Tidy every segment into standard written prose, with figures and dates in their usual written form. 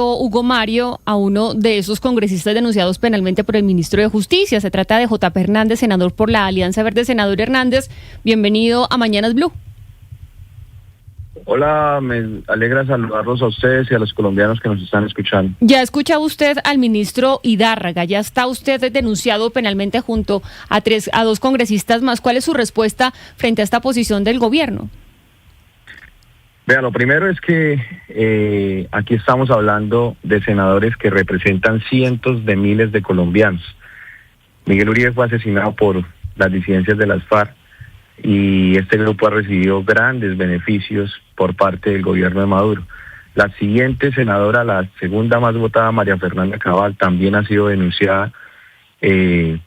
Hugo Mario a uno de esos congresistas denunciados penalmente por el ministro de Justicia. Se trata de J.P. Hernández, senador por la Alianza Verde. Senador Hernández, bienvenido a Mañanas Blue. Hola, me alegra saludarlos a ustedes y a los colombianos que nos están escuchando. Ya escucha usted al ministro Hidárraga, ya está usted denunciado penalmente junto a dos congresistas más. ¿Cuál es su respuesta frente a esta posición del gobierno? Vea, lo primero es que aquí estamos hablando de senadores que representan cientos de miles de colombianos. Miguel Uribe fue asesinado por las disidencias de las FARC y este grupo ha recibido grandes beneficios por parte del gobierno de Maduro. La siguiente senadora, la segunda más votada, María Fernanda Cabal, también ha sido denunciada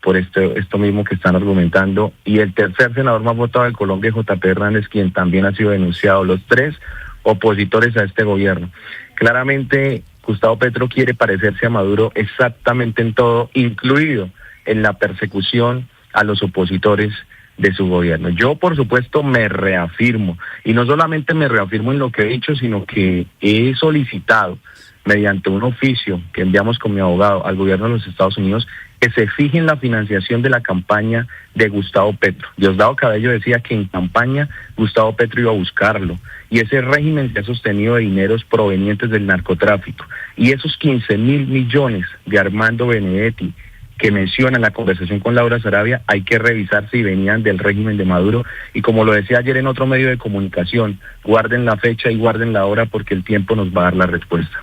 por esto mismo que están argumentando, y el tercer senador más votado de Colombia, J.P. Hernández, quien también ha sido denunciado, los tres opositores a este gobierno. Claramente Gustavo Petro quiere parecerse a Maduro exactamente en todo, incluido en la persecución a los opositores de su gobierno. Yo, por supuesto, me reafirmo, y no solamente me reafirmo en lo que he dicho, sino que he solicitado mediante un oficio que enviamos con mi abogado al gobierno de los Estados Unidos que se fije en la financiación de la campaña de Gustavo Petro. Diosdado Cabello decía que en campaña Gustavo Petro iba a buscarlo, y ese régimen se ha sostenido de dineros provenientes del narcotráfico, y esos 15.000 millones de Armando Benedetti que menciona en la conversación con Laura Sarabia, hay que revisar si venían del régimen de Maduro, y como lo decía ayer en otro medio de comunicación, guarden la fecha y guarden la hora porque el tiempo nos va a dar la respuesta.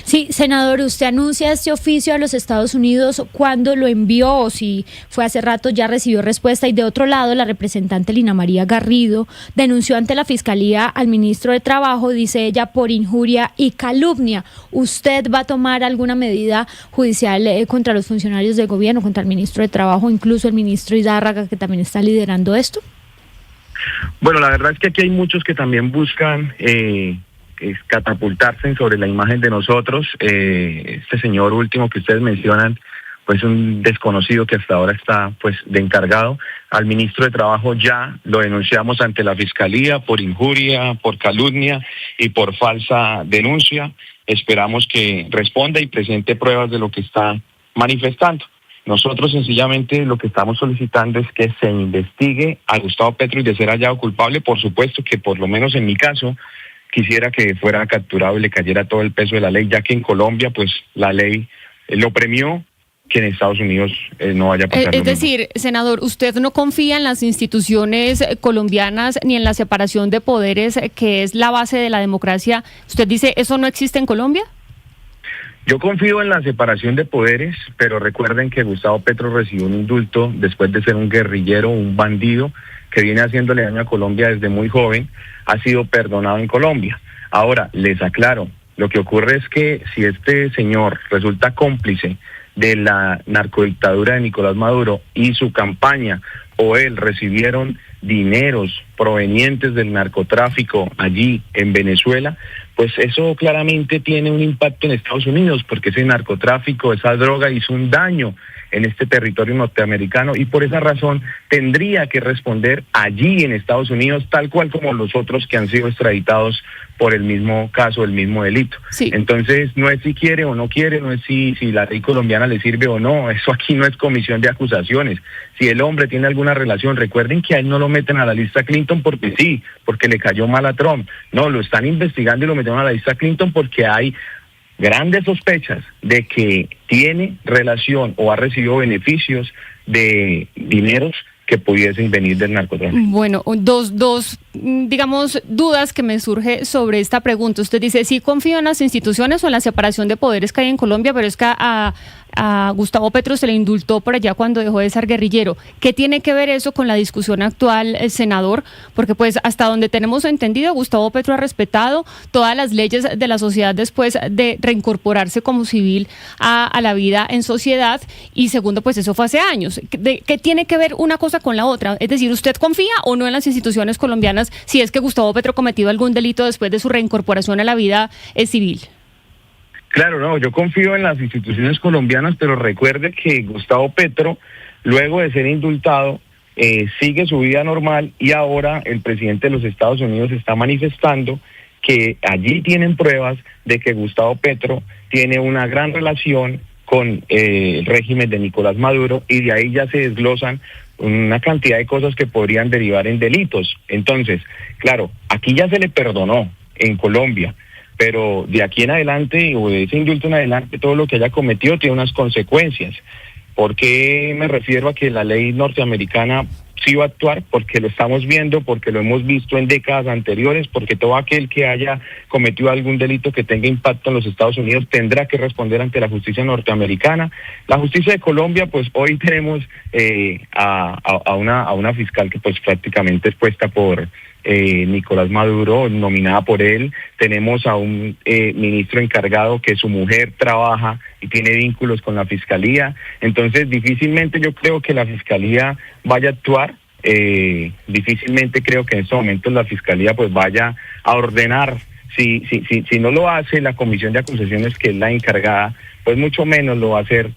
Sí, senador, usted anuncia este oficio a los Estados Unidos. ¿Cuándo lo envió? O si fue hace rato, ya recibió respuesta. Y de otro lado, la representante Lina María Garrido denunció ante la Fiscalía al ministro de Trabajo, dice ella, por injuria y calumnia. ¿Usted va a tomar alguna medida judicial contra los funcionarios del gobierno, contra el ministro de Trabajo, incluso el ministro Hidárraga, que también está liderando esto? Bueno, la verdad es que aquí hay muchos que también buscan catapultarse sobre la imagen de nosotros. Este señor último que ustedes mencionan, pues un desconocido que hasta ahora está pues de encargado. Al ministro de Trabajo ya lo denunciamos ante la Fiscalía por injuria, por calumnia y por falsa denuncia. Esperamos que responda y presente pruebas de lo que está manifestando. Nosotros sencillamente lo que estamos solicitando es que se investigue a Gustavo Petro, y de ser hallado culpable, por supuesto que por lo menos en mi caso, quisiera que fuera capturado y le cayera todo el peso de la ley, ya que en Colombia pues la ley lo premió, que en Estados Unidos no vaya a pasar. Es decir, senador, ¿usted no confía en las instituciones colombianas ni en la separación de poderes, que es la base de la democracia? ¿Usted dice eso no existe en Colombia? Yo confío en la separación de poderes, pero recuerden que Gustavo Petro recibió un indulto después de ser un guerrillero, un bandido, que viene haciéndole daño a Colombia desde muy joven. Ha sido perdonado en Colombia. Ahora, les aclaro, lo que ocurre es que si este señor resulta cómplice de la narcodictadura de Nicolás Maduro y su campaña o él recibieron dineros provenientes del narcotráfico allí en Venezuela, pues eso claramente tiene un impacto en Estados Unidos, porque ese narcotráfico, esa droga hizo un daño en este territorio norteamericano, y por esa razón tendría que responder allí en Estados Unidos, tal cual como los otros que han sido extraditados por el mismo caso, el mismo delito. Sí. Entonces no es si quiere o no quiere, no es si la ley colombiana le sirve o no, eso aquí no es comisión de acusaciones. Si el hombre tiene alguna relación, recuerden que a él no lo meten a la lista Clinton porque sí, porque le cayó mal a Trump. No, lo están investigando y lo metieron a la lista Clinton porque hay grandes sospechas de que tiene relación o ha recibido beneficios de dineros que pudiesen venir del narcotráfico. Bueno, dos digamos, dudas que me surge sobre esta pregunta. Usted dice, sí confío en las instituciones o en la separación de poderes que hay en Colombia, pero es que a Gustavo Petro se le indultó por allá cuando dejó de ser guerrillero. ¿Qué tiene que ver eso con la discusión actual, senador? Porque pues hasta donde tenemos entendido, Gustavo Petro ha respetado todas las leyes de la sociedad después de reincorporarse como civil a la vida en sociedad, y segundo, pues eso fue hace años. ¿Qué tiene que ver una cosa con la otra? Es decir, ¿usted confía o no en las instituciones colombianas si es que Gustavo Petro cometió algún delito después de su reincorporación a la vida civil? Claro, no, yo confío en las instituciones colombianas, pero recuerde que Gustavo Petro, luego de ser indultado, sigue su vida normal, y ahora el presidente de los Estados Unidos está manifestando que allí tienen pruebas de que Gustavo Petro tiene una gran relación con el régimen de Nicolás Maduro, y de ahí ya se desglosan una cantidad de cosas que podrían derivar en delitos. Entonces, claro, aquí ya se le perdonó en Colombia, pero de aquí en adelante, o de ese indulto en adelante, todo lo que haya cometido tiene unas consecuencias. ¿Por qué me refiero a que la ley norteamericana sí va a actuar? Porque lo estamos viendo, porque lo hemos visto en décadas anteriores, porque todo aquel que haya cometido algún delito que tenga impacto en los Estados Unidos tendrá que responder ante la justicia norteamericana. La justicia de Colombia, pues hoy tenemos a una fiscal que pues prácticamente es puesta por Nicolás Maduro, nominada por él. Tenemos a un ministro encargado que su mujer trabaja y tiene vínculos con la fiscalía. Entonces, difícilmente yo creo que la fiscalía vaya a actuar. Difícilmente creo que en estos momentos la fiscalía pues vaya a ordenar. Si no lo hace la comisión de acusaciones, que es la encargada, pues mucho menos lo va a hacer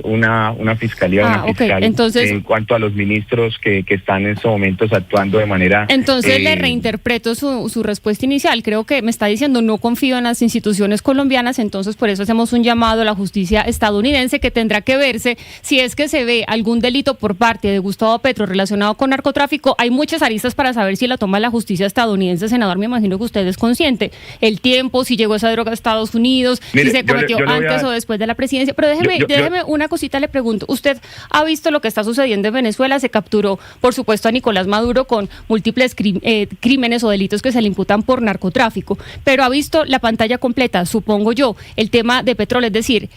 una fiscalía, una fiscal. Entonces, en cuanto a los ministros que están en estos momentos actuando de manera... Entonces le reinterpreto su respuesta inicial. Creo que me está diciendo no confío en las instituciones colombianas, entonces por eso hacemos un llamado a la justicia estadounidense, que tendrá que verse si es que se ve algún delito por parte de Gustavo Petro relacionado con narcotráfico. Hay muchas aristas para saber si la toma la justicia estadounidense, senador. Me imagino que usted es consciente. El tiempo, si llegó esa droga a Estados Unidos, si se cometió antes o después de la presidencia. Pero déjeme una cosita, le pregunto. Usted ha visto lo que está sucediendo en Venezuela. Se capturó, por supuesto, a Nicolás Maduro con múltiples crímenes o delitos que se le imputan por narcotráfico. Pero ha visto la pantalla completa, supongo yo, el tema de petróleo. Es decir,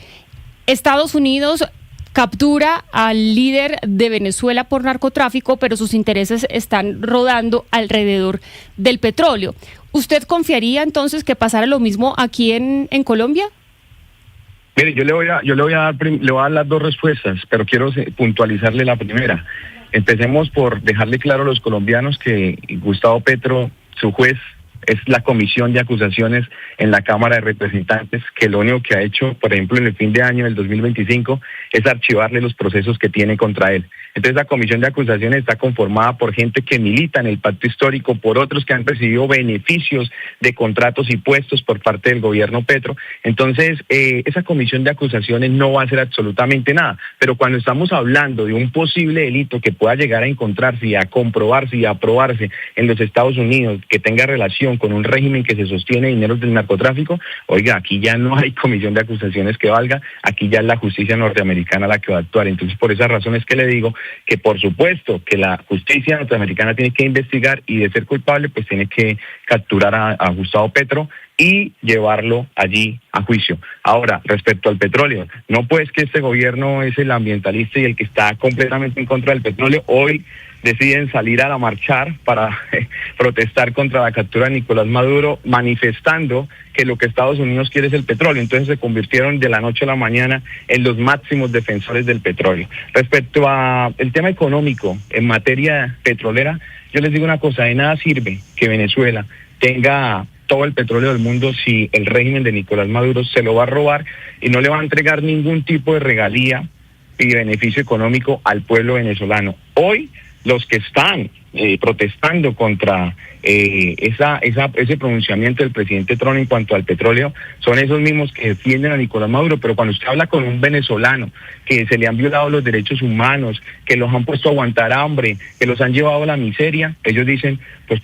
Estados Unidos captura al líder de Venezuela por narcotráfico, pero sus intereses están rodando alrededor del petróleo. ¿Usted confiaría entonces que pasara lo mismo aquí en Colombia? Mire, yo le voy a dar las dos respuestas, pero quiero puntualizarle la primera. Empecemos por dejarle claro a los colombianos que Gustavo Petro, su juez, es la comisión de acusaciones en la Cámara de Representantes, que lo único que ha hecho, por ejemplo, en el fin de año del 2025, es archivarle los procesos que tiene contra él. Entonces, la comisión de acusaciones está conformada por gente que milita en el pacto histórico, por otros que han recibido beneficios de contratos y puestos por parte del gobierno Petro. Entonces, esa comisión de acusaciones no va a hacer absolutamente nada. Pero cuando estamos hablando de un posible delito que pueda llegar a encontrarse y a comprobarse y a aprobarse en los Estados Unidos, que tenga relación con un régimen que se sostiene dineros del narcotráfico, oiga, aquí ya no hay comisión de acusaciones que valga, aquí ya es la justicia norteamericana la que va a actuar. Entonces, por esa razón es que le digo que por supuesto que la justicia norteamericana tiene que investigar, y de ser culpable pues tiene que capturar a Gustavo Petro y llevarlo allí a juicio. Ahora, respecto al petróleo, no pues que este gobierno es el ambientalista y el que está completamente en contra del petróleo. Hoy deciden salir a la marchar para protestar contra la captura de Nicolás Maduro, manifestando que lo que Estados Unidos quiere es el petróleo. Entonces se convirtieron de la noche a la mañana en los máximos defensores del petróleo. Respecto a el tema económico en materia petrolera, yo les digo una cosa: de nada sirve que Venezuela tenga todo el petróleo del mundo si el régimen de Nicolás Maduro se lo va a robar y no le va a entregar ningún tipo de regalía y beneficio económico al pueblo venezolano. Hoy los que están protestando contra ese pronunciamiento del presidente Trump en cuanto al petróleo son esos mismos que defienden a Nicolás Maduro. Pero cuando usted habla con un venezolano que se le han violado los derechos humanos, que los han puesto a aguantar hambre, que los han llevado a la miseria, ellos dicen, pues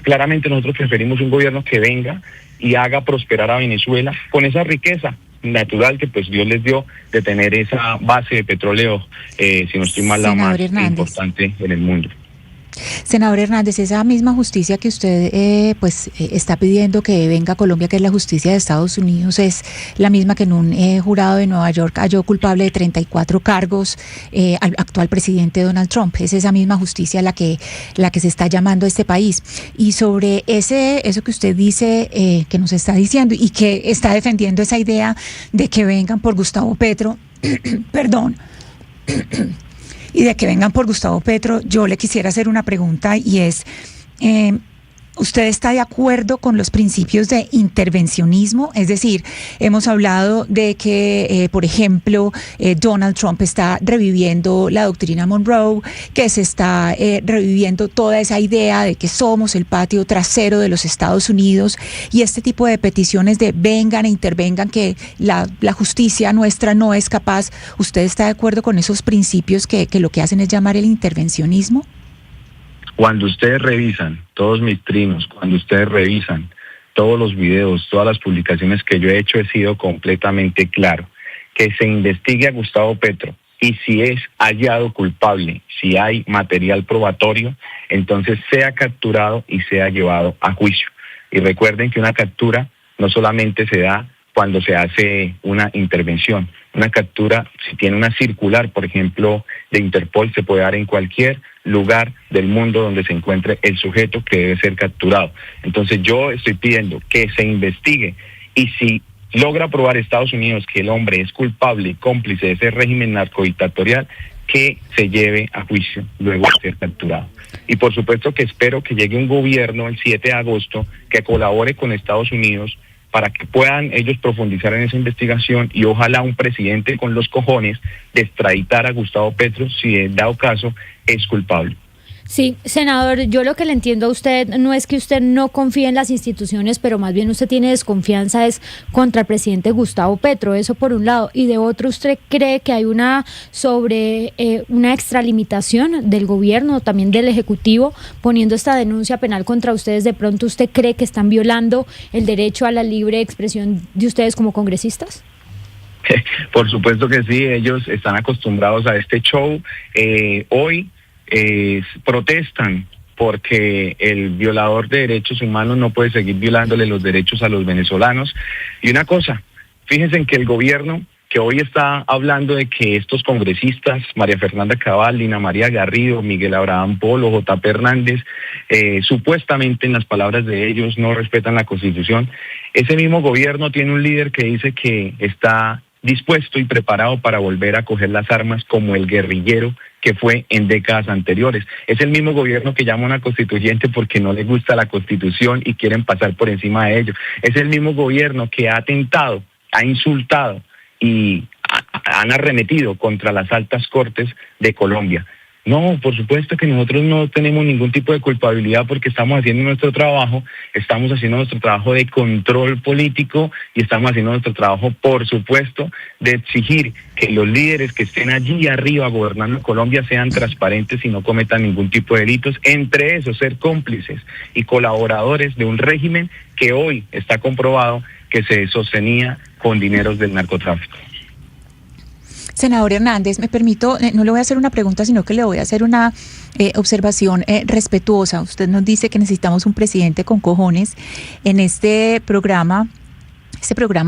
claramente nosotros preferimos un gobierno que venga y haga prosperar a Venezuela con esa riqueza natural que pues Dios les dio de tener esa base de petróleo, si no estoy mal, la más importante en el mundo. Senador Hernández, esa misma justicia que usted está pidiendo que venga a Colombia, que es la justicia de Estados Unidos, es la misma que en un jurado de Nueva York halló culpable de 34 cargos al actual presidente Donald Trump. Es esa misma justicia la que se está llamando a este país. Y sobre eso que usted dice, que nos está diciendo y que está defendiendo esa idea de que vengan por Gustavo Petro, perdón, y de que vengan por Gustavo Petro, yo le quisiera hacer una pregunta, y es, ¿Usted está de acuerdo con los principios de intervencionismo? Es decir, hemos hablado de que, por ejemplo, Donald Trump está reviviendo la doctrina Monroe, que se está reviviendo toda esa idea de que somos el patio trasero de los Estados Unidos, y este tipo de peticiones de vengan e intervengan, que la justicia nuestra no es capaz. ¿Usted está de acuerdo con esos principios que lo que hacen es llamar el intervencionismo? Cuando ustedes revisan todos mis trinos, cuando ustedes revisan todos los videos, todas las publicaciones que yo he hecho, he sido completamente claro. Que se investigue a Gustavo Petro, y si es hallado culpable, si hay material probatorio, entonces sea capturado y sea llevado a juicio. Y recuerden que una captura no solamente se da cuando se hace una intervención. Una captura, si tiene una circular, por ejemplo, de Interpol, se puede dar en cualquier lugar del mundo donde se encuentre el sujeto que debe ser capturado. Entonces yo estoy pidiendo que se investigue, y si logra probar Estados Unidos que el hombre es culpable y cómplice de ese régimen narcodictatorial, que se lleve a juicio luego de ser capturado. Y por supuesto que espero que llegue un gobierno el 7 de agosto que colabore con Estados Unidos para que puedan ellos profundizar en esa investigación, y ojalá un presidente con los cojones de extraditar a Gustavo Petro si en dado caso es culpable. Sí, senador, yo lo que le entiendo a usted no es que usted no confíe en las instituciones, pero más bien usted tiene desconfianza es contra el presidente Gustavo Petro, eso por un lado, y de otro usted cree que hay una extralimitación del gobierno, también del Ejecutivo, poniendo esta denuncia penal contra ustedes. ¿De pronto usted cree que están violando el derecho a la libre expresión de ustedes como congresistas? Por supuesto que sí, ellos están acostumbrados a este show. Hoy protestan porque el violador de derechos humanos no puede seguir violándole los derechos a los venezolanos. Y una cosa, fíjense en que el gobierno que hoy está hablando de que estos congresistas, María Fernanda Cabal, Lina María Garrido, Miguel Abraham Polo, J.P. Hernández, supuestamente en las palabras de ellos no respetan la Constitución, ese mismo gobierno tiene un líder que dice que está dispuesto y preparado para volver a coger las armas como el guerrillero que fue en décadas anteriores. Es el mismo gobierno que llama a una constituyente porque no le gusta la Constitución y quieren pasar por encima de ello. Es el mismo gobierno que ha atentado, ha insultado y han arremetido contra las altas cortes de Colombia. No, por supuesto que nosotros no tenemos ningún tipo de culpabilidad porque estamos haciendo nuestro trabajo de control político, y estamos haciendo nuestro trabajo, por supuesto, de exigir que los líderes que estén allí arriba gobernando Colombia sean transparentes y no cometan ningún tipo de delitos, entre esos ser cómplices y colaboradores de un régimen que hoy está comprobado que se sostenía con dineros del narcotráfico. Senador Hernández, me permito, no le voy a hacer una pregunta, sino que le voy a hacer una observación respetuosa. Usted nos dice que necesitamos un presidente con cojones. En este programa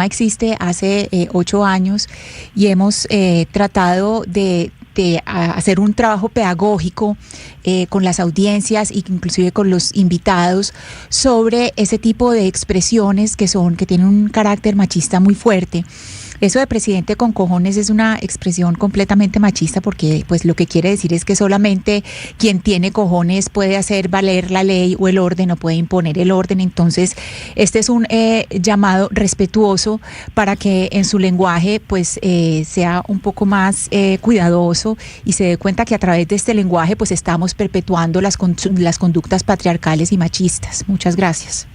existe hace 8 años y hemos tratado de hacer un trabajo pedagógico con las audiencias e inclusive con los invitados sobre ese tipo de expresiones que tienen un carácter machista muy fuerte. Eso de presidente con cojones es una expresión completamente machista, porque pues lo que quiere decir es que solamente quien tiene cojones puede hacer valer la ley o el orden, o puede imponer el orden. Entonces este es un llamado respetuoso para que en su lenguaje pues sea un poco más cuidadoso y se dé cuenta que a través de este lenguaje pues estamos perpetuando las conductas patriarcales y machistas. Muchas gracias.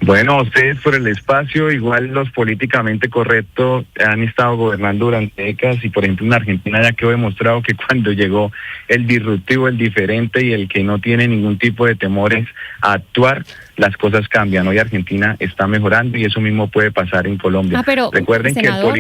Bueno, a ustedes por el espacio. Igual los políticamente correctos han estado gobernando durante décadas, y por ejemplo en Argentina ya quedó demostrado que cuando llegó el disruptivo, el diferente y el que no tiene ningún tipo de temores a actuar, las cosas cambian. Hoy Argentina está mejorando y eso mismo puede pasar en Colombia. Pero, recuerden senador, que el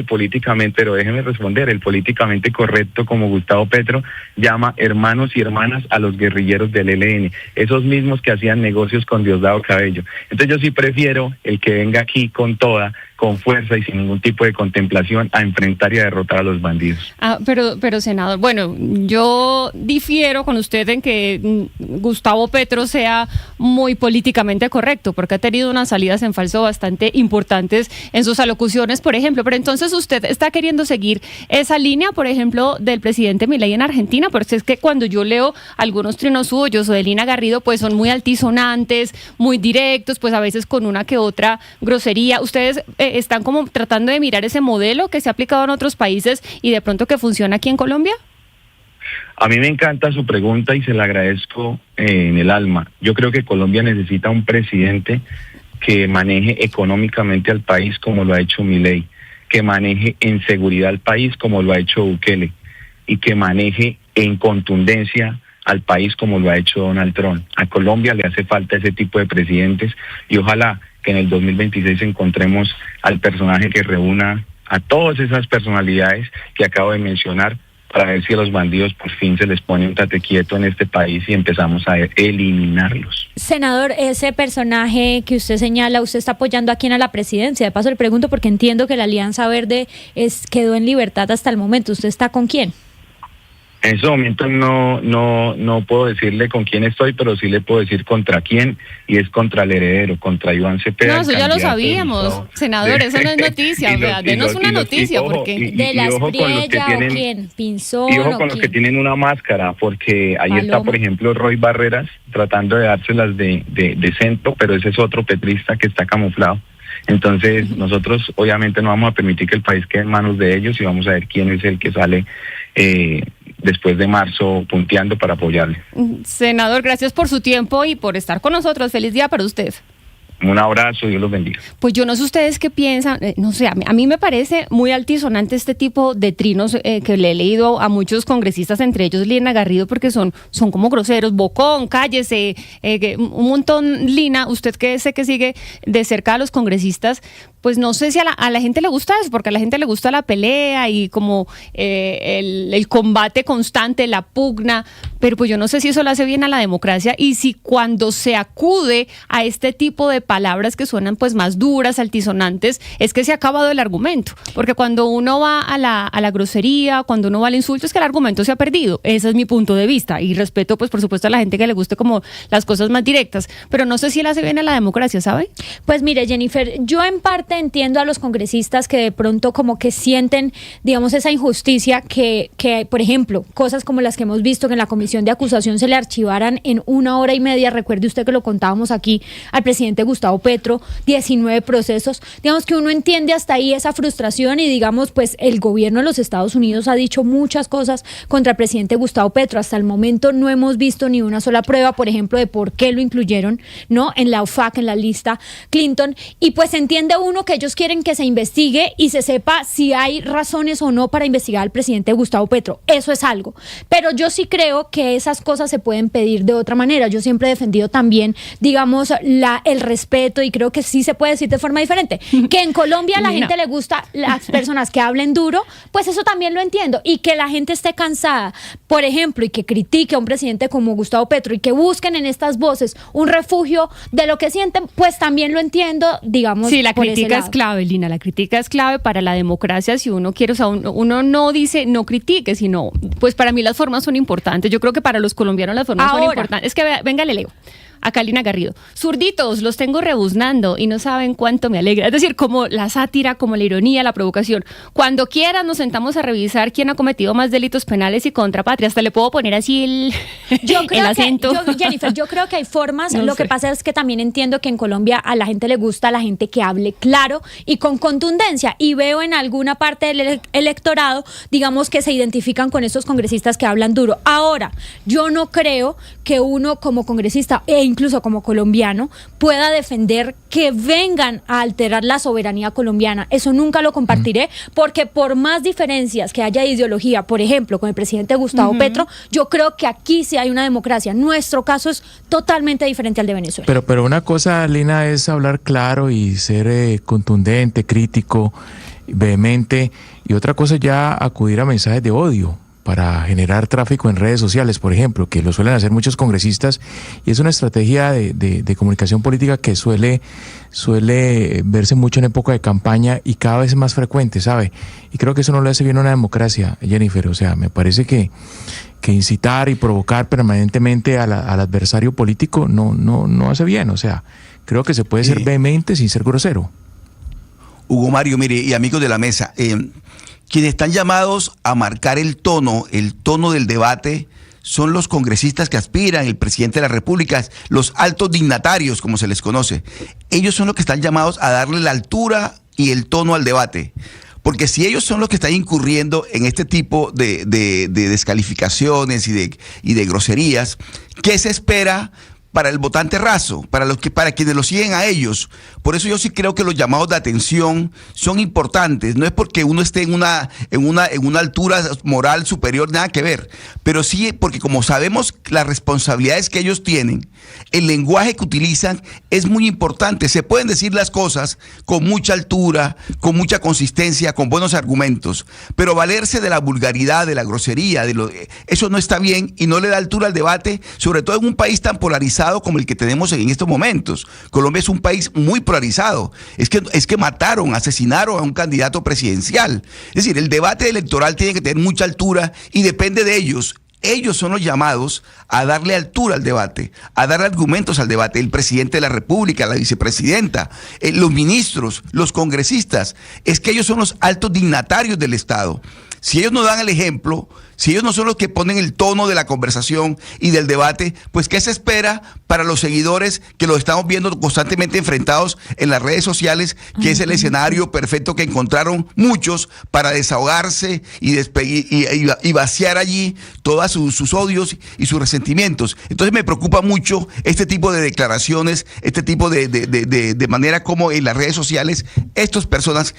políticamente, pero déjenme responder, el políticamente correcto como Gustavo Petro llama hermanos y hermanas a los guerrilleros del ELN, esos mismos que hacían negocios con Diosdado Cabello. Entonces yo sí prefiero el que venga aquí con toda, con fuerza y sin ningún tipo de contemplación a enfrentar y a derrotar a los bandidos. Pero senador, bueno, yo difiero con usted en que Gustavo Petro sea muy políticamente correcto, porque ha tenido unas salidas en falso bastante importantes en sus alocuciones, por ejemplo. Pero entonces usted está queriendo seguir esa línea, por ejemplo, del presidente Milei en Argentina, porque es que cuando yo leo algunos trinos suyos o de Lina Garrido, pues son muy altisonantes, muy directos, pues a veces con una que otra grosería. Ustedes están como tratando de mirar ese modelo que se ha aplicado en otros países y de pronto que funciona aquí en Colombia. A mí me encanta su pregunta y se la agradezco en el alma. Yo creo que Colombia necesita un presidente que maneje económicamente al país como lo ha hecho Milei, que maneje en seguridad al país como lo ha hecho Bukele y que maneje en contundencia al país como lo ha hecho Donald Trump. A Colombia le hace falta ese tipo de presidentes y ojalá que en el 2026 encontremos al personaje que reúna a todas esas personalidades que acabo de mencionar para ver si a los bandidos por fin se les pone un tate quieto en este país y empezamos a eliminarlos. Senador, ese personaje que usted señala, ¿usted está apoyando a quién a la presidencia? De paso le pregunto porque entiendo que la Alianza Verde quedó en libertad hasta el momento. ¿Usted está con quién? En ese momento no puedo decirle con quién estoy, pero sí le puedo decir contra quién, y es contra el heredero, contra Iván Cepeda. No, eso ya lo sabíamos, senador, eso no es noticia, denos una noticia, porque... ¿De la Espriella o quién? ¿Pinzón? Y ojo con los que tienen una máscara, porque ahí Paloma. está, por ejemplo, Roy Barreras, tratando de dárselas de centro, pero ese es otro petrista que está camuflado. Entonces, nosotros obviamente no vamos a permitir que el país quede en manos de ellos y vamos a ver quién es el que sale después de marzo punteando para apoyarle. Senador, gracias por su tiempo y por estar con nosotros. Feliz día para usted. Un abrazo, Dios los bendiga. Pues yo no sé ustedes qué piensan, no sé, a mí me parece muy altisonante este tipo de trinos que le he leído a muchos congresistas, entre ellos Lina Garrido, porque son como groseros, bocón, cállese, un montón. Lina, usted que sé que sigue de cerca a los congresistas, pues no sé si a la gente le gusta eso, porque a la gente le gusta la pelea y como el combate constante, la pugna, pero pues yo no sé si eso le hace bien a la democracia y si cuando se acude a este tipo de palabras que suenan pues más duras, altisonantes, es que se ha acabado el argumento, porque cuando uno va a la grosería, cuando uno va al insulto, es que el argumento se ha perdido. Ese es mi punto de vista y respeto pues por supuesto a la gente que le guste como las cosas más directas, pero no sé si le hace bien a la democracia, ¿sabe? Pues mire, Jennifer, yo en parte entiendo a los congresistas que de pronto como que sienten, digamos, esa injusticia que por ejemplo, cosas como las que hemos visto que en la comisión de acusación se le archivaran en 1 hora y media, recuerde usted que lo contábamos aquí al presidente Gustavo Petro, 19 procesos, digamos que uno entiende hasta ahí esa frustración y digamos, pues el gobierno de los Estados Unidos ha dicho muchas cosas contra el presidente Gustavo Petro, hasta el momento no hemos visto ni una sola prueba, por ejemplo, de por qué lo incluyeron, ¿no? En la OFAC, en la lista Clinton, y pues entiende uno que ellos quieren que se investigue y se sepa si hay razones o no para investigar al presidente Gustavo Petro. Eso es algo. Pero yo sí creo que esas cosas se pueden pedir de otra manera. Yo siempre he defendido también, digamos, el respeto y creo que sí se puede decir de forma diferente. Que en Colombia a la gente le gusta las personas que hablen duro, pues eso también lo entiendo. Y que la gente esté cansada, por ejemplo, y que critique a un presidente como Gustavo Petro y que busquen en estas voces un refugio de lo que sienten, pues también lo entiendo, digamos. Sí, la crítica es clave, Lina, la crítica es clave para la democracia. Si uno quiere, o sea, uno no dice no critique, sino, pues para mí las formas son importantes. Yo creo que para los colombianos las formas son importantes. Es que venga, le leo. Acá Lina Garrido, zurditos, los tengo rebuznando y no saben cuánto me alegra. Es decir, como la sátira, como la ironía, la provocación. Cuando quieran nos sentamos a revisar quién ha cometido más delitos penales y contra patria. Hasta le puedo poner así el acento. Jennifer, yo creo que hay formas. No lo que pasa es que también entiendo que en Colombia a la gente le gusta a la gente que hable claro y con contundencia. Y veo en alguna parte del electorado, digamos, que se identifican con estos congresistas que hablan duro. Ahora, yo no creo que uno como congresista incluso como colombiano, pueda defender que vengan a alterar la soberanía colombiana. Eso nunca lo compartiré, porque por más diferencias que haya de ideología, por ejemplo, con el presidente Gustavo Petro, yo creo que aquí sí hay una democracia. Nuestro caso es totalmente diferente al de Venezuela. Pero una cosa, Lina, es hablar claro y ser contundente, crítico, vehemente, y otra cosa ya acudir a mensajes de odio. para generar tráfico en redes sociales, por ejemplo, que lo suelen hacer muchos congresistas, y es una estrategia de comunicación política que suele verse mucho en época de campaña y cada vez es más frecuente, ¿sabe? Y creo que eso no le hace bien a una democracia, Jennifer. O sea, me parece que incitar y provocar permanentemente al adversario político no hace bien. O sea, creo que se puede ser vehemente sin ser grosero. Hugo Mario, mire, y amigos de la mesa, quienes están llamados a marcar el tono del debate son los congresistas que aspiran, el presidente de la República, los altos dignatarios, como se les conoce. Ellos son los que están llamados a darle la altura y el tono al debate. Porque si ellos son los que están incurriendo en este tipo de descalificaciones y de groserías, ¿qué se espera para el votante raso, para quienes lo siguen a ellos? Por eso yo sí creo que los llamados de atención son importantes. No es porque uno esté en una altura moral superior, nada que ver, pero sí porque, como sabemos las responsabilidades que ellos tienen, el lenguaje que utilizan es muy importante. Se pueden decir las cosas con mucha altura, con mucha consistencia, con buenos argumentos, pero valerse de la vulgaridad, de la grosería, eso no está bien y no le da altura al debate, sobre todo en un país tan polarizado como el que tenemos en estos momentos. Colombia es un país muy polarizado. Es que asesinaron a un candidato presidencial. Es decir, el debate electoral tiene que tener mucha altura y depende de ellos. Ellos son los llamados a darle altura al debate, a dar argumentos al debate. El presidente de la República, la vicepresidenta, los ministros, los congresistas. Es que ellos son los altos dignatarios del Estado. Si ellos no dan el ejemplo, si ellos no son los que ponen el tono de la conversación y del debate, pues ¿qué se espera para los seguidores que los estamos viendo constantemente enfrentados en las redes sociales, que es el escenario perfecto que encontraron muchos para desahogarse y vaciar allí todos sus odios y sus resentimientos? Entonces me preocupa mucho este tipo de declaraciones, este tipo de manera como en las redes sociales estas personas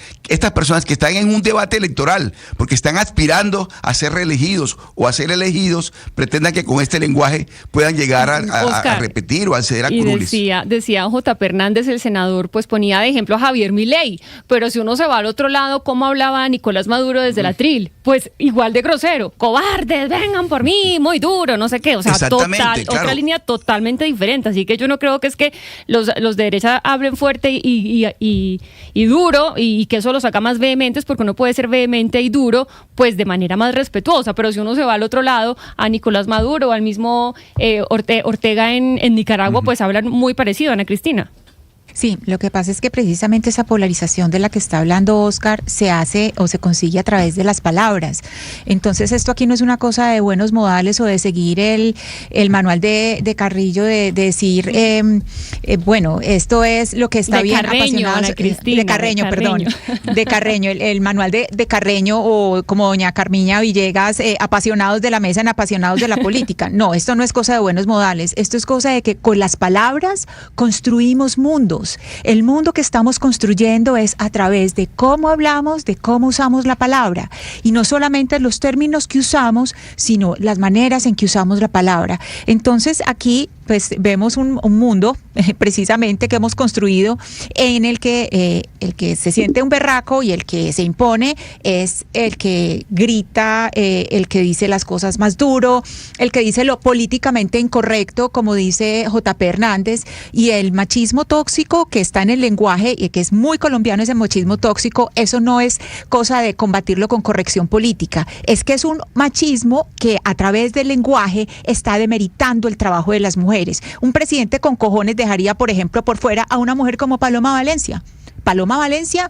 que están en un debate electoral, porque están aspirando a ser reelegidos o a ser elegidos, pretendan que con este lenguaje puedan llegar a repetir o a acceder a curules. Decía J.P. Hernández, el senador, pues ponía de ejemplo a Javier Milei, pero si uno se va al otro lado, ¿cómo hablaba Nicolás Maduro desde el atril? Pues igual de grosero, cobardes, vengan por mí, muy duro, no sé qué, o sea, otra línea totalmente diferente. Así que yo no creo que es que los de derecha hablen fuerte y duro y que eso los haga más vehementes, porque uno puede ser vehemente y duro pues de manera más respetuosa, pero si uno se va al otro lado, a Nicolás Maduro o al mismo Ortega en Nicaragua, pues hablan muy parecido, Ana Cristina. Sí, lo que pasa es que precisamente esa polarización de la que está hablando Oscar se hace o se consigue a través de las palabras. Entonces esto aquí no es una cosa de buenos modales o de seguir el manual de Carrillo de decir, bueno, esto es lo que está de bien Carreño, apasionados. Ana Cristina, de Carreño, el manual de Carreño, o como doña Carmiña Villegas, apasionados de la mesa en apasionados de la política. No, esto no es cosa de buenos modales, esto es cosa de que con las palabras construimos mundos. El mundo que estamos construyendo es a través de cómo hablamos, de cómo usamos la palabra, y no solamente los términos que usamos, sino las maneras en que usamos la palabra. Entonces aquí pues vemos un mundo precisamente que hemos construido en el que se siente un berraco y el que se impone es el que grita, el que dice las cosas más duro, el que dice lo políticamente incorrecto, como dice J.P. Hernández, y el machismo tóxico que está en el lenguaje y que es muy colombiano, ese machismo tóxico. Eso no es cosa de combatirlo con corrección política, es que es un machismo que a través del lenguaje está demeritando el trabajo de las mujeres. Un presidente con cojones dejaría, por ejemplo, por fuera a una mujer como Paloma Valencia. Paloma Valencia,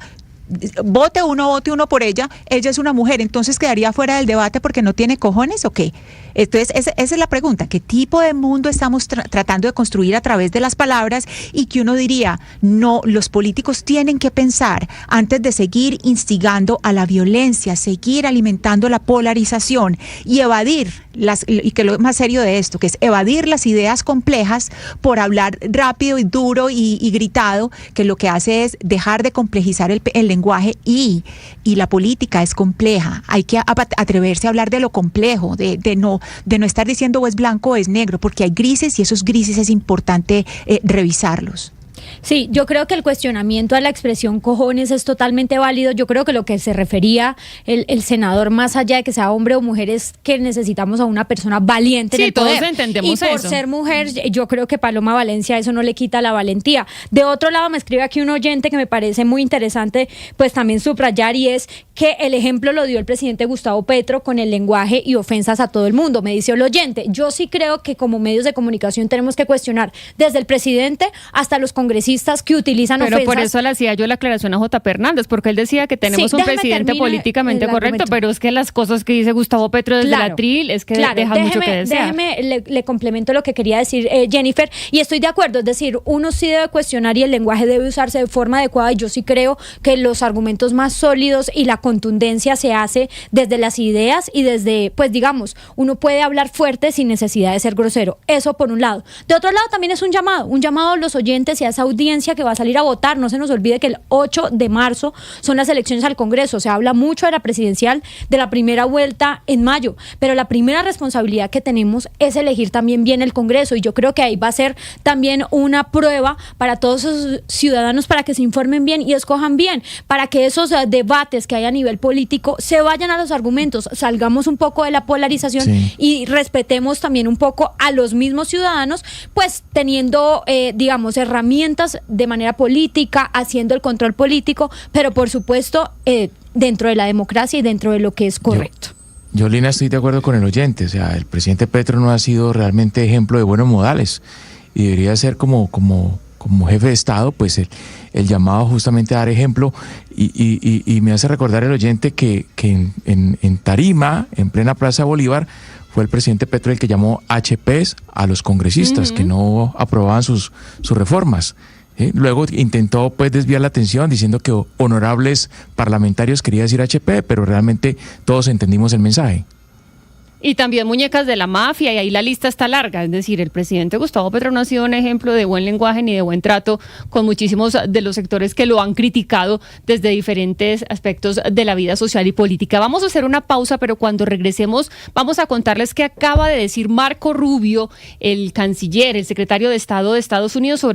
vote uno por ella es una mujer, entonces quedaría fuera del debate porque no tiene cojones, ¿o qué? Entonces esa es la pregunta, ¿qué tipo de mundo estamos tratando de construir a través de las palabras? Y que uno diría, no, los políticos tienen que pensar antes de seguir instigando a la violencia, seguir alimentando la polarización y evadir y que lo más serio de esto, que es evadir las ideas complejas por hablar rápido y duro y gritado, que lo que hace es dejar de complejizar el lenguaje, y la política es compleja. Hay que atreverse a hablar de lo complejo, de no estar diciendo o es blanco o es negro, porque hay grises y esos grises es importante revisarlos. Sí, yo creo que el cuestionamiento a la expresión cojones es totalmente válido. Yo creo que lo que se refería el senador, más allá de que sea hombre o mujer, es que necesitamos a una persona valiente en el poder. Todos entendemos y por eso. ser mujer, yo creo que Paloma Valencia eso no le quita la valentía. De otro lado, me escribe aquí un oyente que me parece muy interesante, pues también subrayar, y es que el ejemplo lo dio el presidente Gustavo Petro con el lenguaje y ofensas a todo el mundo. Me dice el oyente, yo sí creo que como medios de comunicación tenemos que cuestionar desde el presidente hasta los congresistas que utilizan ofensas. Pero por eso le hacía yo la aclaración a J.P. Hernández, porque él decía que tenemos un presidente políticamente correcto, pero es que las cosas que dice Gustavo Petro desde la tril es que deja mucho que desear. Déjeme, le complemento lo que quería decir Jennifer, y estoy de acuerdo, es decir, uno sí debe cuestionar y el lenguaje debe usarse de forma adecuada, y yo sí creo que los argumentos más sólidos y la contundencia se hace desde las ideas y desde, pues digamos, uno puede hablar fuerte sin necesidad de ser grosero, eso por un lado. De otro lado también es un llamado a los oyentes y a esa audiencia que va a salir a votar. No se nos olvide que el 8 de marzo son las elecciones al Congreso. Se habla mucho de la presidencial, de la primera vuelta en mayo, pero la primera responsabilidad que tenemos es elegir también bien el Congreso, y yo creo que ahí va a ser también una prueba para todos esos ciudadanos para que se informen bien y escojan bien, para que esos debates que hay a nivel político se vayan a los argumentos, salgamos un poco de la polarización y respetemos también un poco a los mismos ciudadanos, pues teniendo, digamos, herramientas de manera política, haciendo el control político, pero por supuesto dentro de la democracia y dentro de lo que es correcto. Yo, Lina, estoy de acuerdo con el oyente. O sea, el presidente Petro no ha sido realmente ejemplo de buenos modales y debería ser como jefe de Estado, pues el llamado justamente a dar ejemplo, y me hace recordar el oyente que en Tarima, en plena Plaza Bolívar, fue el presidente Petro el que llamó HPs a los congresistas que no aprobaban sus reformas. Luego intentó pues desviar la atención diciendo que honorables parlamentarios quería decir HP, pero realmente todos entendimos el mensaje. Y también muñecas de la mafia, y ahí la lista está larga. Es decir, el presidente Gustavo Petro no ha sido un ejemplo de buen lenguaje ni de buen trato con muchísimos de los sectores que lo han criticado desde diferentes aspectos de la vida social y política. Vamos a hacer una pausa, pero cuando regresemos vamos a contarles qué acaba de decir Marco Rubio, el canciller, el secretario de Estado de Estados Unidos, sobre